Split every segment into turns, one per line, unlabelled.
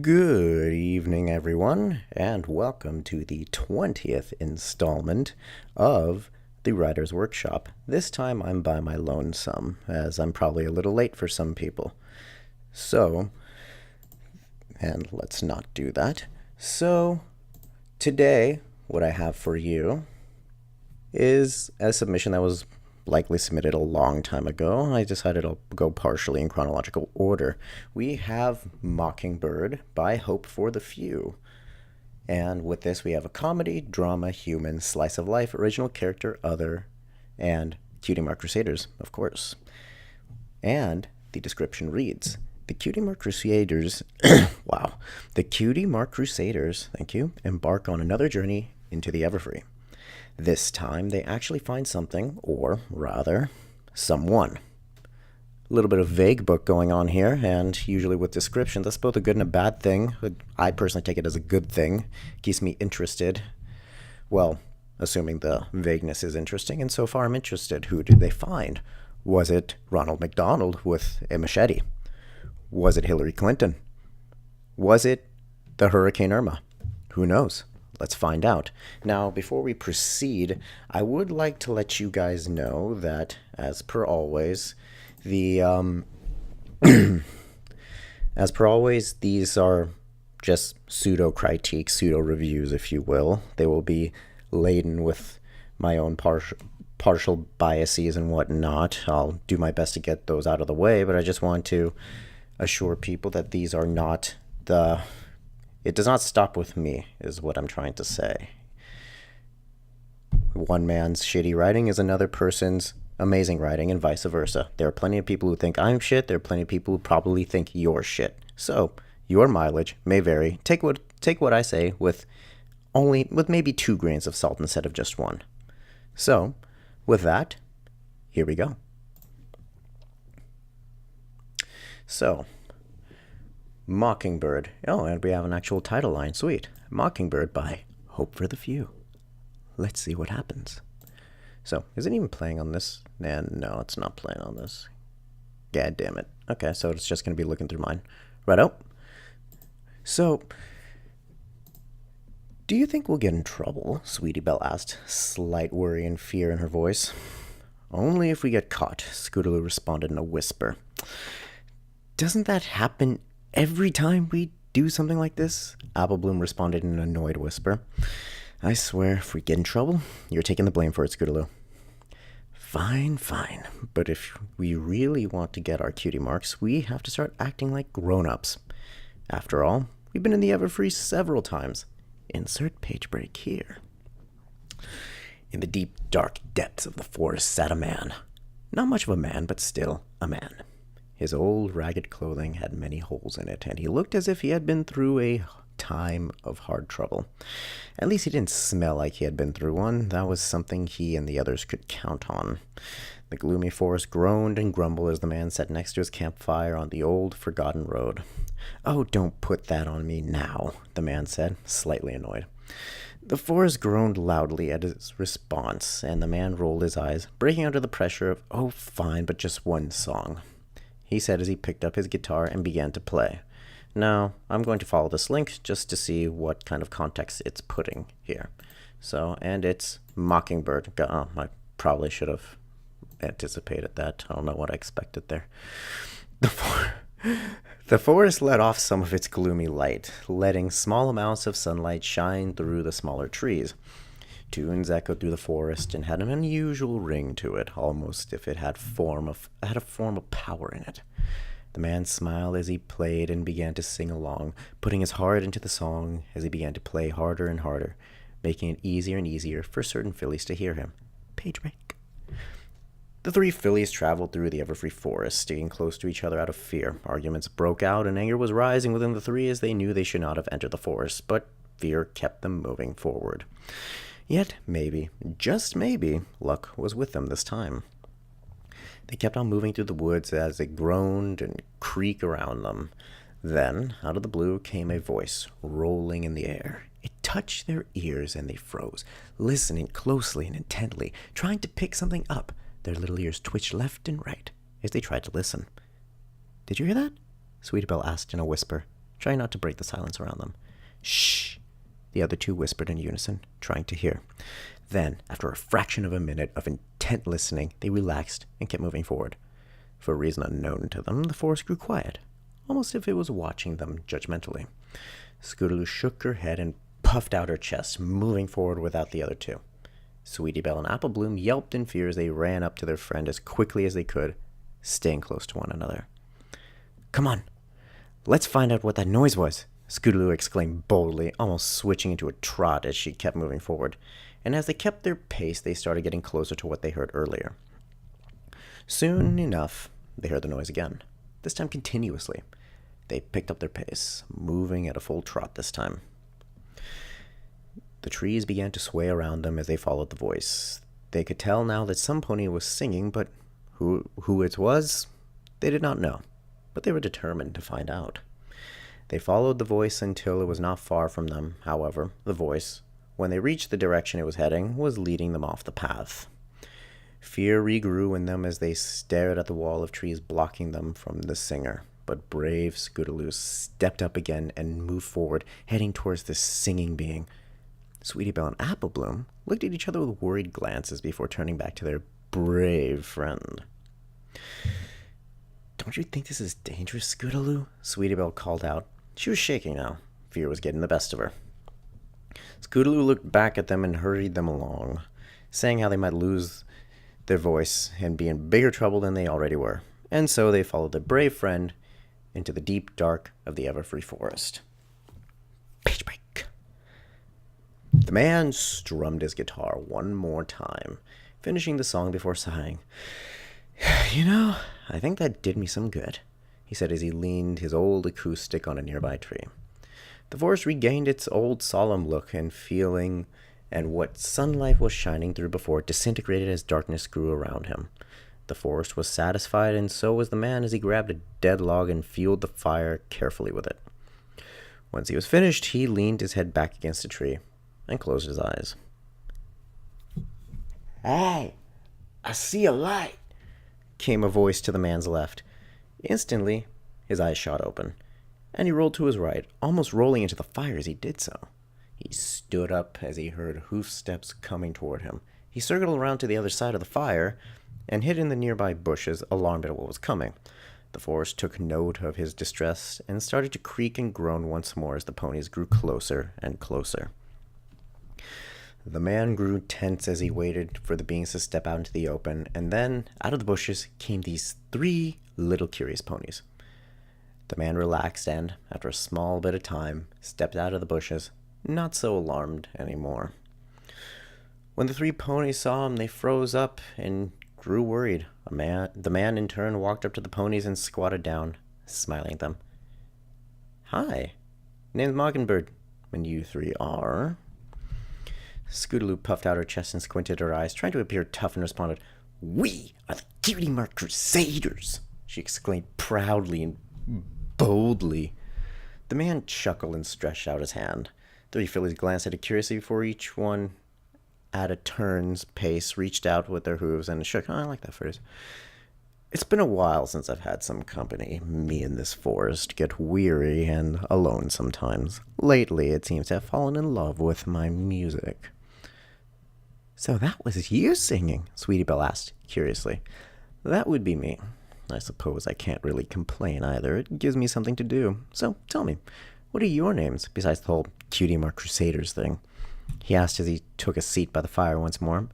Good evening, everyone, and welcome to the 20th installment of the Writer's Workshop. This time I'm by my lonesome, as I'm probably a little late for some people. And let's not do that. So, today, what I have for you is a submission that was likely submitted a long time ago. I decided I'll go partially in chronological order. We have Mockingbird by HopeForTheFew. And with this, we have a comedy, drama, human, slice of life, original character, other, and Cutie Mark Crusaders, of course. And the description reads, the Cutie Mark Crusaders, the Cutie Mark Crusaders, embark on another journey into the Everfree. This time, they actually find something, or rather, someone. A little bit of vague book going on here, and usually with descriptions, that's both a good and a bad thing. I personally take it as a good thing. Keeps me interested. Well, assuming the vagueness is interesting, and so far I'm interested. Who did they find? Was it Ronald McDonald with a machete? Was it Hillary Clinton? Was it the Hurricane Irma? Who knows? Let's find out. Now, before we proceed, I would like to let you guys know that, as per always, these are just pseudo-critiques, pseudo-reviews, if you will. They will be laden with my own partial biases and whatnot. I'll do my best to get those out of the way, but I just want to assure people that these are not It does not stop with me, is what I'm trying to say. One man's shitty writing is another person's amazing writing, and vice versa. There are plenty of people who think I'm shit. There are plenty of people who probably think you're shit. So, your mileage may vary. Take what I say with maybe 2 grains of salt instead of just 1. So, with that, here we go. So, Mockingbird. Oh, and we have an actual title line. Sweet. Mockingbird by HopeForTheFew. Let's see what happens. So, is it even playing on this? No, it's not playing on this. God damn it. Okay, so it's just going to be looking through mine. Righto. So, do you think we'll get in trouble? Sweetie Belle asked, slight worry and fear in her voice. Only if we get caught, Scootaloo responded in a whisper. Doesn't that happen every time we do something like this? Applebloom responded in an annoyed whisper. I swear, if we get in trouble, you're taking the blame for it, Scootaloo. Fine. But if we really want to get our cutie marks, we have to start acting like grown-ups. After all, we've been in the Everfree several times. Insert page break here. In the deep, dark depths of the forest sat a man. Not much of a man, but still a man. His old, ragged clothing had many holes in it, and he looked as if he had been through a time of hard trouble. At least he didn't smell like he had been through one. That was something he and the others could count on. The gloomy forest groaned and grumbled as the man sat next to his campfire on the old, forgotten road. Oh, don't put that on me now, the man said, slightly annoyed. The forest groaned loudly at his response, and the man rolled his eyes, breaking under the pressure of, oh, fine, but just one song, he said as he picked up his guitar and began to play. Now, I'm going to follow this link just to see what kind of context it's putting here. So, and it's Mockingbird. Oh, I probably should have anticipated that. I don't know what I expected there. The forest let off some of its gloomy light, letting small amounts of sunlight shine through the smaller trees. Tunes echoed through the forest and had an unusual ring to it, almost if it had a form of power in it. The man smiled as he played and began to sing along, putting his heart into the song as he began to play harder and harder, making it easier and easier for certain fillies to hear him. Page break. The 3 fillies traveled through the Everfree forest, sticking close to each other out of fear. Arguments broke out, and anger was rising within the 3 as they knew they should not have entered the forest, but fear kept them moving forward. Yet, maybe, just maybe, luck was with them this time. They kept on moving through the woods as it groaned and creaked around them. Then, out of the blue, came a voice, rolling in the air. It touched their ears and they froze, listening closely and intently, trying to pick something up. Their little ears twitched left and right as they tried to listen. Did you hear that? Sweetie Belle asked in a whisper. trying not to break the silence around them. Shh, the other two whispered in unison, trying to hear. Then, after a fraction of a minute of intent listening, they relaxed and kept moving forward. For a reason unknown to them, the forest grew quiet, almost if it was watching them judgmentally. Scootaloo shook her head and puffed out her chest, moving forward without the other two. Sweetie Belle and Apple Bloom yelped in fear as they ran up to their friend as quickly as they could, staying close to one another. Come on, let's find out what that noise was, Scootaloo exclaimed boldly, almost switching into a trot as she kept moving forward. And as they kept their pace, they started getting closer to what they heard earlier. Soon enough, they heard the noise again, this time continuously. They picked up their pace, moving at a full trot this time. The trees began to sway around them as they followed the voice. They could tell now that some pony was singing, but who it was, they did not know. But they were determined to find out. They followed the voice until it was not far from them. However, the voice, when they reached the direction it was heading, was leading them off the path. Fear regrew in them as they stared at the wall of trees blocking them from the singer. But brave Scootaloo stepped up again and moved forward, heading towards this singing being. Sweetie Belle and Apple Bloom looked at each other with worried glances before turning back to their brave friend. Don't you think this is dangerous, Scootaloo? Sweetie Belle called out. She was shaking now. Fear was getting the best of her. Scootaloo looked back at them and hurried them along, saying how they might lose their voice and be in bigger trouble than they already were. And so they followed their brave friend into the deep dark of the Everfree forest. Page break. The man strummed his guitar one more time, finishing the song before sighing. You know, I think that did me some good, he said as he leaned his old acoustic on a nearby tree. The forest regained its old solemn look and feeling, and what sunlight was shining through before it disintegrated as darkness grew around him. The forest was satisfied, and so was the man as he grabbed a dead log and fueled the fire carefully with it. Once he was finished, he leaned his head back against a tree and closed his eyes. Hey, I see a light, came a voice to the man's left. Instantly, his eyes shot open, and he rolled to his right, almost rolling into the fire as he did so. He stood up as he heard hoof steps coming toward him. He circled around to the other side of the fire and hid in the nearby bushes, alarmed at what was coming. The forest took note of his distress and started to creak and groan once more as the ponies grew closer and closer. The man grew tense as he waited for the beings to step out into the open, and then, out of the bushes, came these 3 little curious ponies. The man relaxed and, after a small bit of time, stepped out of the bushes, not so alarmed anymore. When the 3 ponies saw him, they froze up and grew worried. The man in turn walked up to the ponies and squatted down, smiling at them. Hi, name's Mockingbird, and you 3 are... Scootaloo puffed out her chest and squinted her eyes, trying to appear tough, and responded, We are the Cutie Mark Crusaders, she exclaimed proudly and boldly. The man chuckled and stretched out his hand. 3 fillies glanced at it curiously before each one, at a turn's pace, reached out with their hooves and shook. Oh, I like that phrase. It's been a while since I've had some company. Me in this forest get weary and alone sometimes. Lately, it seems to have fallen in love with my music. So that was you singing? Sweetie Belle asked, curiously. That would be me. I suppose I can't really complain either. It gives me something to do. So tell me, what are your names, besides the whole Cutie Mark Crusaders thing? He asked as he took a seat by the fire once more.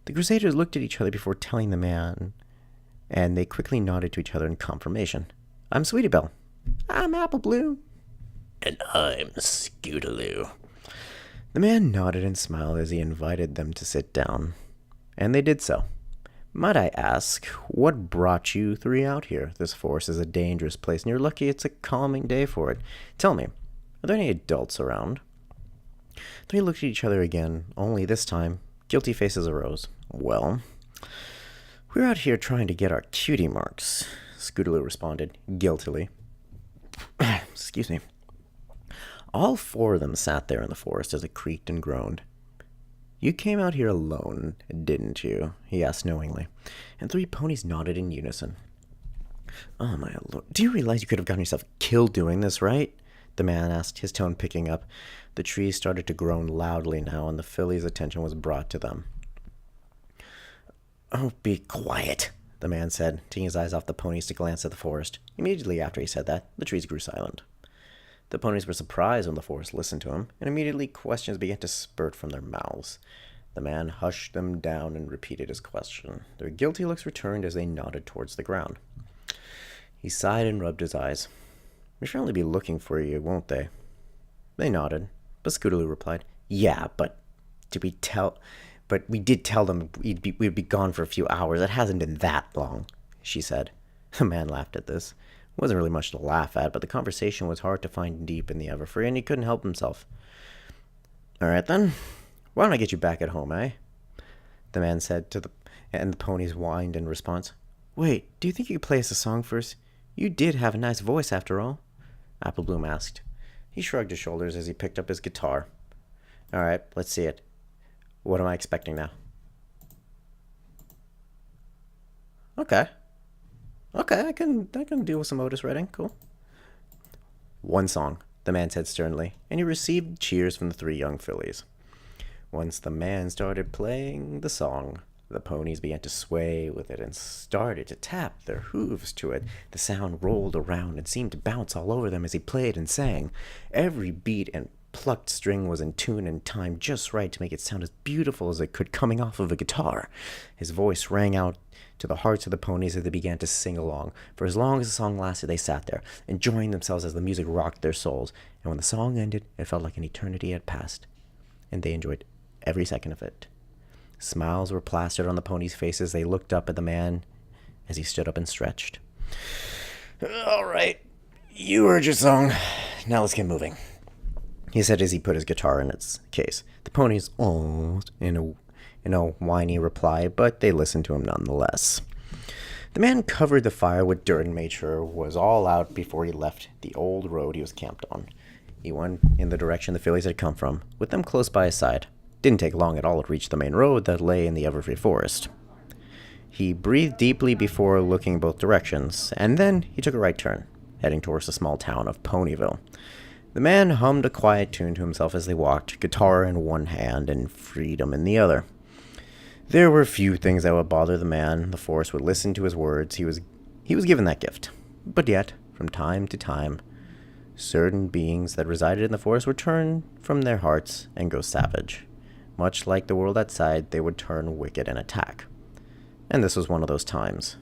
The Crusaders looked at each other before telling the man, and they quickly nodded to each other in confirmation. I'm Sweetie Belle. I'm Apple Bloom. And I'm Scootaloo. The man nodded and smiled as he invited them to sit down, and they did so. Might I ask, what brought you 3 out here? This forest is a dangerous place, and you're lucky it's a calming day for it. Tell me, are there any adults around? 3 looked at each other again, only this time, guilty faces arose. Well, we're out here trying to get our cutie marks, Scootaloo responded, guiltily. Excuse me. All 4 of them sat there in the forest as it creaked and groaned. You came out here alone, didn't you? He asked knowingly, and 3 ponies nodded in unison. Oh my lord. Do you realize you could have gotten yourself killed doing this, right? The man asked, his tone picking up. The trees started to groan loudly now, and the filly's attention was brought to them. Oh, be quiet, the man said, taking his eyes off the ponies to glance at the forest. Immediately after he said that, the trees grew silent. The ponies were surprised when the forest listened to him, and immediately questions began to spurt from their mouths. The man hushed them down and repeated his question. Their guilty looks returned as they nodded towards the ground. He sighed and rubbed his eyes. "We shall only be looking for you, won't they?" They nodded, but Scootaloo replied, "Yeah, but we did tell them we'd be gone for a few hours. It hasn't been that long," she said. The man laughed at this. It wasn't really much to laugh at, but the conversation was hard to find deep in the Everfree, and he couldn't help himself. "All right, then. Why don't I get you back at home, eh?" The man said and the ponies whined in response. "Wait, do you think you could play us a song first? You did have a nice voice, after all," Apple Bloom asked. He shrugged his shoulders as he picked up his guitar. "All right, let's see it. What am I expecting now?" Okay, I can deal with some Otis Redding. Cool. "One song," the man said sternly, and he received cheers from the three young fillies. Once the man started playing the song, the ponies began to sway with it and started to tap their hooves to it. The sound rolled around and seemed to bounce all over them as he played and sang. Every beat and plucked string was in tune and timed just right to make it sound as beautiful as it could coming off of a guitar. His voice rang out to the hearts of the ponies as they began to sing along. For as long as the song lasted, they sat there, enjoying themselves as the music rocked their souls. And when the song ended, it felt like an eternity had passed, and they enjoyed every second of it. Smiles were plastered on the ponies' faces. They looked up at the man as he stood up and stretched. "All right, you heard your song. Now let's get moving," he said as he put his guitar in its case. The ponies awed in a whiny reply, but they listened to him nonetheless. The man covered the fire with dirt and made sure it was all out before he left the old road he was camped on. He went in the direction the fillies had come from, with them close by his side. Didn't take long at all to reach the main road that lay in the Everfree forest. He breathed deeply before looking both directions, and then he took a right turn, heading towards the small town of Ponyville. The man hummed a quiet tune to himself as they walked, guitar in one hand and freedom in the other. There were few things that would bother the man. The forest would listen to his words. He was given that gift. But yet, from time to time, certain beings that resided in the forest would turn from their hearts and go savage. Much like the world outside, they would turn wicked and attack. And this was one of those times.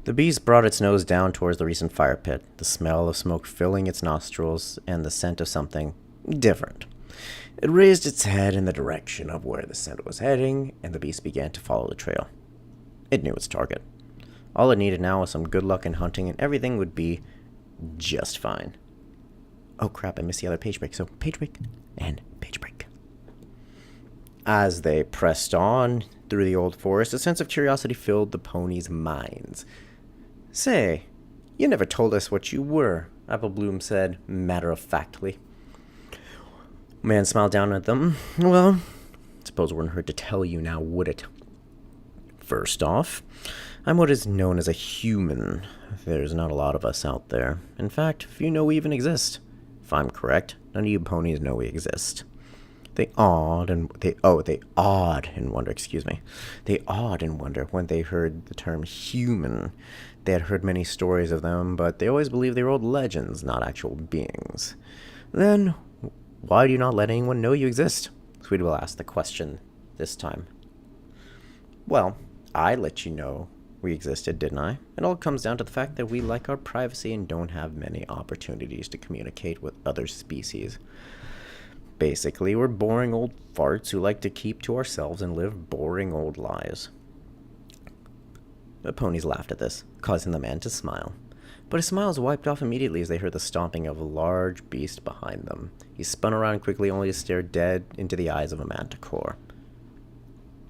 The beast brought its nose down towards the recent fire pit, the smell of smoke filling its nostrils and the scent of something different. It raised its head in the direction of where the scent was heading, and the beast began to follow the trail. It knew its target. All it needed now was some good luck in hunting, and everything would be just fine. Oh crap, I missed the other page break. So page break and page break. As they pressed on through the old forest, a sense of curiosity filled the ponies' minds. "Say, you never told us what you were," Apple Bloom said matter-of-factly. Man smiled down at them. "Well, suppose it wouldn't hurt to tell you now, would it? First off, I'm what is known as a human. There's not a lot of us out there. In fact, few know we even exist. If I'm correct, none of you ponies know we exist." They awed in wonder when they heard the term human. They had heard many stories of them, but they always believed they were old legends, not actual beings. "Then, why do you not let anyone know you exist?" Sweetwell asked the question this time. "Well, I let you know we existed, didn't I? It all comes down to the fact that we like our privacy and don't have many opportunities to communicate with other species. Basically, we're boring old farts who like to keep to ourselves and live boring old lives." The ponies laughed at this, causing the man to smile. But his smile was wiped off immediately as they heard the stomping of a large beast behind them. He spun around quickly, only to stare dead into the eyes of a Manticore.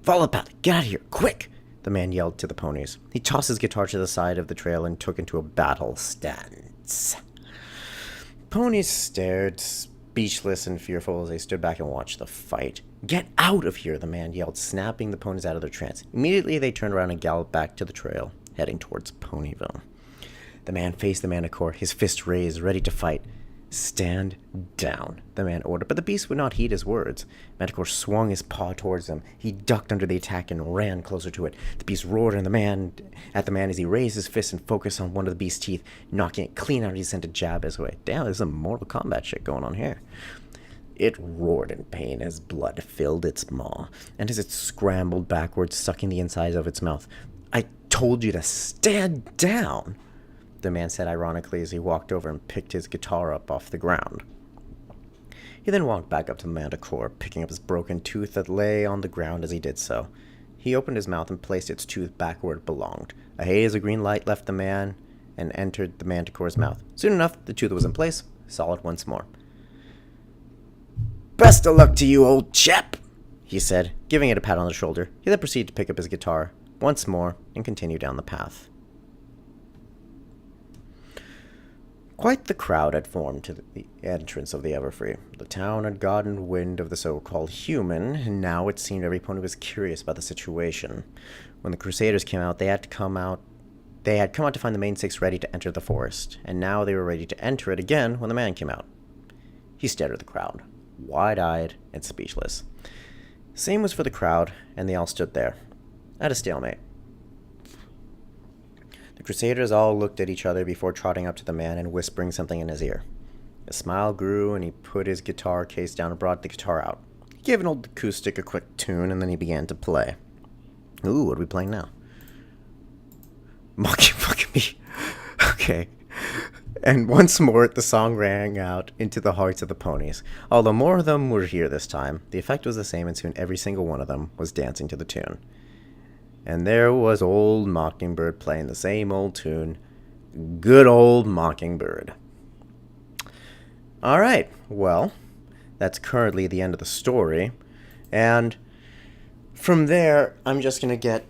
"Follow the path! Get out of here! Quick!" the man yelled to the ponies. He tossed his guitar to the side of the trail and took into a battle stance. Ponies stared, speechless and fearful, as they stood back and watched the fight. "Get out of here!" the man yelled, snapping the ponies out of their trance. Immediately, they turned around and galloped back to the trail, heading towards Ponyville. The man faced the Manticore, his fist raised, ready to fight. "Stand down," the man ordered, but the beast would not heed his words. Manticore swung his paw towards him. He ducked under the attack and ran closer to it. The beast roared at the man as he raised his fist and focused on one of the beast's teeth, knocking it clean out as he sent a jab his way. Damn, there's some Mortal Kombat shit going on here. It roared in pain as blood filled its maw, and as it scrambled backwards, sucking the insides of its mouth. "I told you to stand down," the man said ironically as he walked over and picked his guitar up off the ground. He then walked back up to the Manticore, picking up his broken tooth that lay on the ground as he did so. He opened his mouth and placed its tooth back where it belonged. A haze of green light left the man and entered the Manticore's mouth. Soon enough, the tooth was in place, solid once more. "Best of luck to you, old chap," he said, giving it a pat on the shoulder. He then proceeded to pick up his guitar once more and continue down the path. Quite the crowd had formed to the entrance of the Everfree. The town had gotten wind of the so-called human, and now it seemed every pony was curious about the situation. When the Crusaders came out, they had come out to find the main six ready to enter the forest, and now they were ready to enter it again when the man came out. He stared at the crowd, wide-eyed and speechless. Same was for the crowd, and they all stood there, at a stalemate. The Crusaders all looked at each other before trotting up to the man and whispering something in his ear. His smile grew, and he put his guitar case down and brought the guitar out. He gave an old acoustic a quick tune, and then he began to play. Ooh, what are we playing now? Fucking me. Okay. And once more, the song rang out into the hearts of the ponies. Although more of them were here this time, the effect was the same, and soon every single one of them was dancing to the tune. And there was old Mockingbird playing the same old tune. Good old Mockingbird. Alright, well, that's currently the end of the story. And from there, I'm just going to get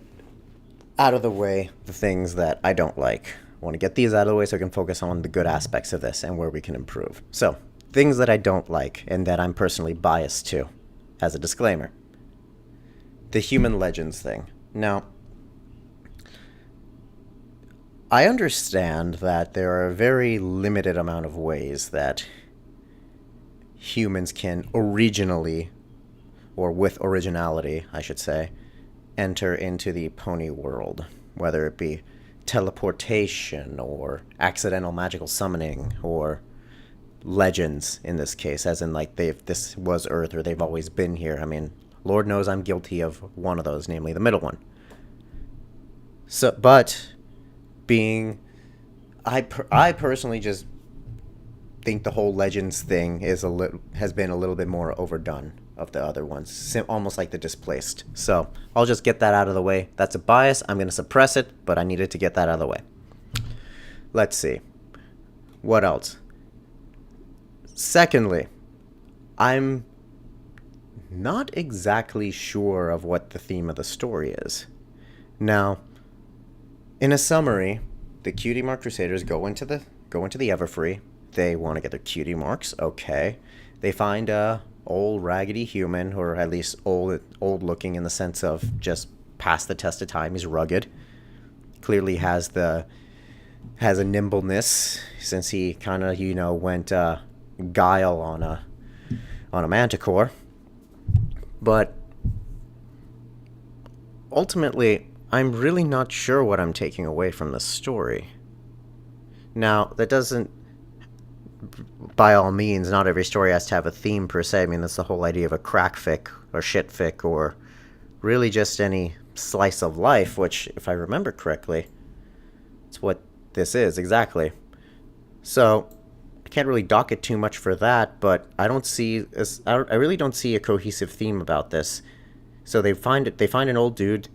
out of the way the things that I don't like. I want to get these out of the way so I can focus on the good aspects of this and where we can improve. So, things that I don't like and that I'm personally biased to, as a disclaimer. The human legends thing. Now, I understand that there are a very limited amount of ways that humans can originally, or with originality, I should say, enter into the pony world, whether it be teleportation or accidental magical summoning or legends in this case, as in like this was Earth or they've always been here. I mean, Lord knows I'm guilty of one of those, namely the middle one. So, but being, I personally just think the whole legends thing has been a little bit more overdone of the other ones, almost like the displaced. So I'll just get that out of the way. That's a bias. I'm going to suppress it, but I needed to get that out of the way. Let's see. What else? Secondly, I'm not exactly sure of what the theme of the story is. Now, in a summary, the Cutie Mark Crusaders go into the Everfree. They want to get their cutie marks. Okay. They find a old raggedy human, or at least old looking in the sense of just past the test of time. He's rugged. Clearly has a nimbleness since he kind of, went guile on a Manticore. But ultimately, I'm really not sure what I'm taking away from this story. Now, that doesn't, by all means, not every story has to have a theme per se. I mean, that's the whole idea of a crack fic or shit fic or really just any slice of life, which, if I remember correctly, it's what this is exactly. So I can't really dock it too much for that, but I really don't see a cohesive theme about this. So they find an old dude.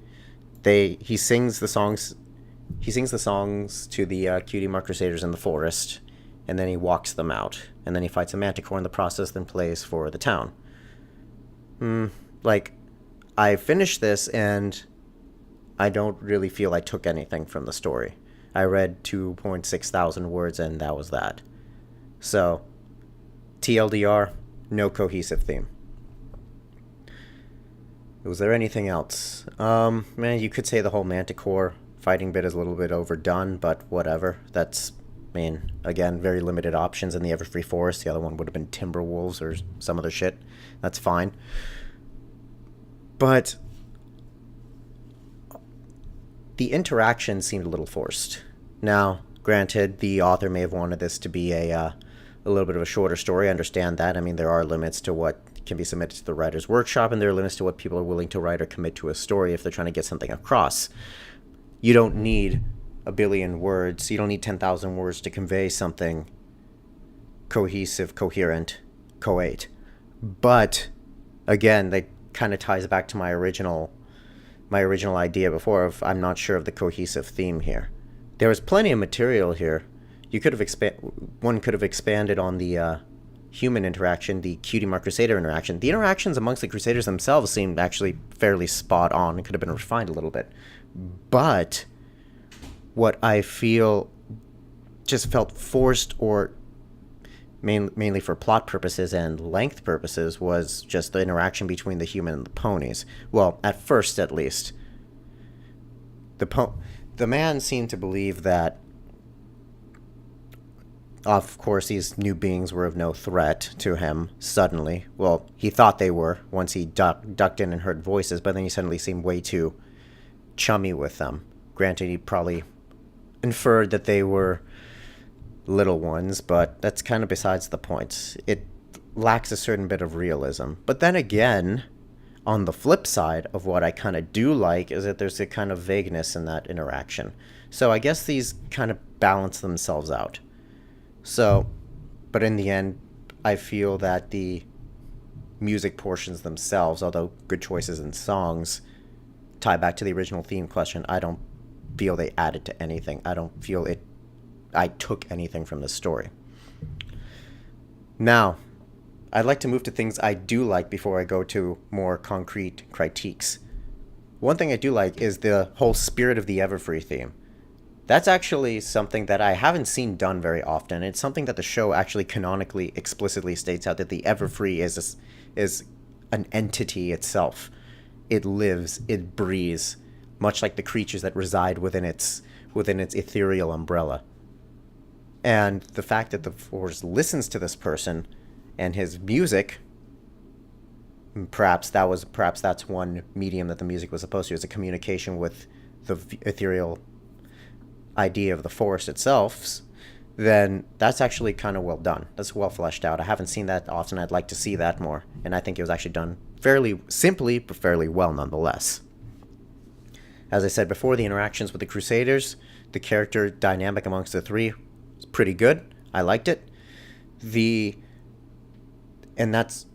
He sings the songs to the Cutie Mark Crusaders in the forest, and then he walks them out, and then he fights a Manticore in the process, then plays for the town. I finished this, and I don't really feel I took anything from the story. I read 2.6 thousand words, and that was that. So, TLDR, no cohesive theme. Was there anything else? Man, you could say the whole Manticore fighting bit is a little bit overdone, but whatever. That's, I mean, again, very limited options in the Everfree Forest. The other one would have been Timberwolves or some other shit. That's fine. But the interaction seemed a little forced. Now, granted, the author may have wanted this to be a little bit of a shorter story. I understand that. I mean, there are limits to what can be submitted to the writer's workshop, and there are limits to what people are willing to write or commit to a story if they're trying to get something across. You don't need a billion words. You don't need 10,000 words to convey something cohesive, coherent, coate. But, again, that kind of ties back to my original idea before of I'm not sure of the cohesive theme here. There was plenty of material here. You could have one could have expanded on the human interaction, the Cutie Mark Crusader interaction. The interactions amongst the Crusaders themselves seemed actually fairly spot on and could have been refined a little bit. But what I feel just felt forced, or mainly for plot purposes and length purposes, was just the interaction between the human and the ponies. Well, at first at least. The man seemed to believe that, of course, these new beings were of no threat to him suddenly. Well, he thought they were once he ducked in and heard voices, but then he suddenly seemed way too chummy with them. Granted, he probably inferred that they were little ones, but that's kind of besides the point. It lacks a certain bit of realism. But then again, on the flip side of what I kind of do like is that there's a kind of vagueness in that interaction. So I guess these kind of balance themselves out. So, but in the end, I feel that the music portions themselves, although good choices in songs, tie back to the original theme question. I don't feel they added to anything. I don't feel I took anything from the story. Now, I'd like to move to things I do like before I go to more concrete critiques. One thing I do like is the whole spirit of the Everfree theme. That's actually something that I haven't seen done very often. It's something that the show actually canonically explicitly states out, that the Everfree is an entity itself. It lives, it breathes, much like the creatures that reside within its ethereal umbrella. And the fact that the Force listens to this person and his music, perhaps that's one medium that the music was supposed to, is a communication with the ethereal idea of the forest itself, then that's actually kind of well done. That's well fleshed out. I haven't seen that often. I'd like to see that more. And I think it was actually done fairly simply, but fairly well nonetheless. As I said before, the interactions with the Crusaders, the character dynamic amongst the three was pretty good. I liked it. And that's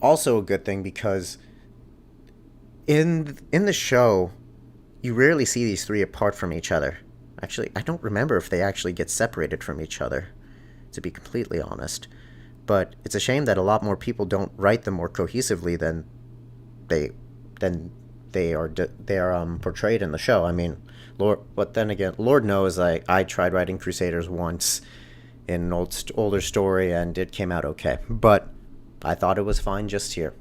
also a good thing because in the show, you rarely see these three apart from each other. Actually, I don't remember if they actually get separated from each other, to be completely honest. But it's a shame that a lot more people don't write them more cohesively than they are portrayed in the show. I mean, but then again, Lord knows I tried writing Crusaders once in an older story, and it came out okay. But I thought it was fine just here.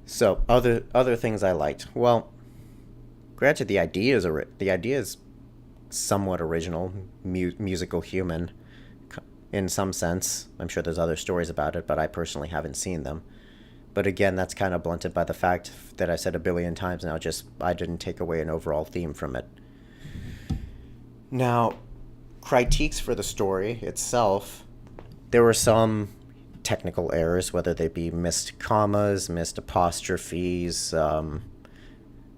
So, other things I liked. Well, granted, the idea is somewhat original, musical human, in some sense. I'm sure there's other stories about it, but I personally haven't seen them. But again, that's kind of blunted by the fact that I said a billion times now, I didn't take away an overall theme from it. Now, critiques for the story itself, there were some technical errors, whether they be missed commas, missed apostrophes, an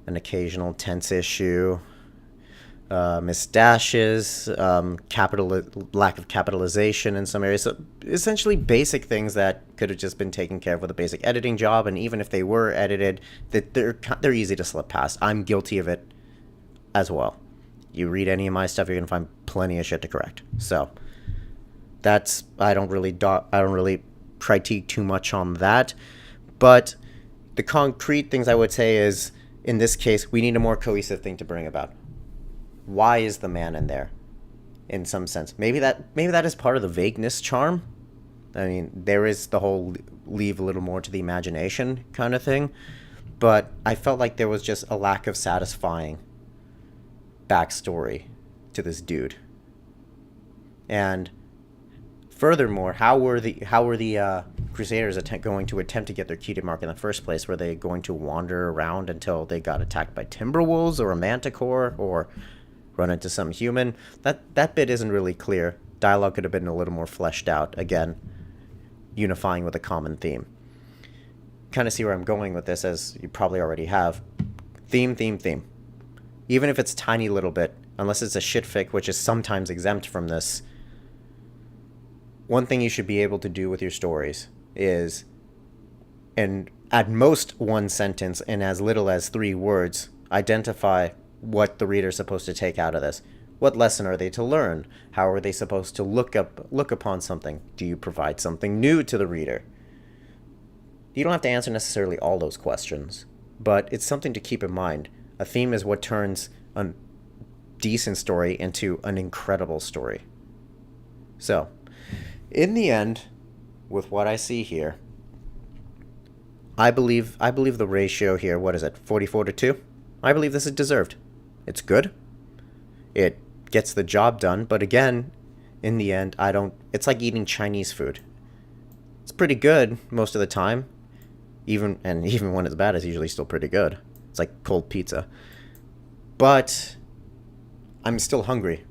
occasional tense issue, missed dashes, lack of capitalization in some areas. So essentially basic things that could have just been taken care of with a basic editing job, and even if they were edited, that they're easy to slip past. I'm guilty of it as well. You read any of my stuff, you're gonna find plenty of shit to correct. So that's I don't really critique too much on that. But the concrete things I would say is, in this case, we need a more cohesive thing to bring about. Why is the man in there? In some sense, maybe that is part of the vagueness charm. I mean, there is the whole leave a little more to the imagination kind of thing, but I felt like there was just a lack of satisfying backstory to this dude. And furthermore, how were the Crusaders going to attempt to get their key to mark in the first place? Were they going to wander around until they got attacked by Timberwolves or a Manticore, or run into some human? That bit isn't really clear. Dialogue could have been a little more fleshed out. Again, unifying with a common theme. Kind of see where I'm going with this, as you probably already have. Theme. Even if it's a tiny little bit, unless it's a shitfic, which is sometimes exempt from this, one thing you should be able to do with your stories is, and at most one sentence and as little as 3 words, identify what the reader is supposed to take out of this. What lesson are they to learn? How are they supposed to look upon something? Do you provide something new to the reader? You don't have to answer necessarily all those questions, but it's something to keep in mind. A theme is what turns a decent story into an incredible story. So, in the end, with what I see here, I believe the ratio here, what is it, 44-2? I believe this is deserved. It's good. It gets the job done, but again, in the end, it's like eating Chinese food. It's pretty good most of the time. Even when it's bad, it's usually still pretty good. It's like cold pizza. But I'm still hungry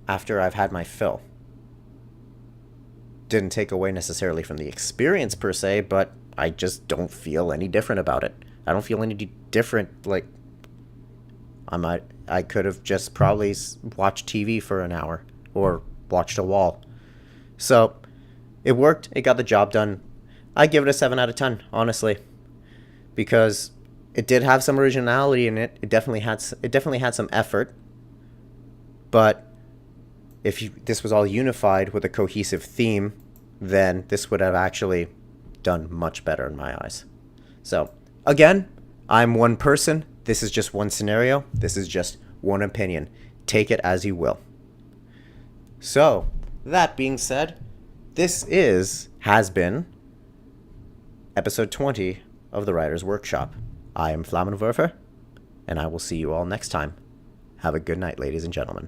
after I've had my fill. Didn't take away necessarily from the experience per se, but I just don't feel any different about it. I don't feel any different. Like, I could have just probably watched TV for an hour or watched a wall. So it worked. It got the job done. I give it a 7 out of 10, honestly, because it did have some originality in it. It definitely had some effort. But if this was all unified with a cohesive theme, then this would have actually done much better in my eyes. So, again, I'm one person. This is just one scenario. This is just one opinion. Take it as you will. So, that being said, this has been episode 20 of the Writer's Workshop. I am Flammenwerfer, and I will see you all next time. Have a good night, ladies and gentlemen.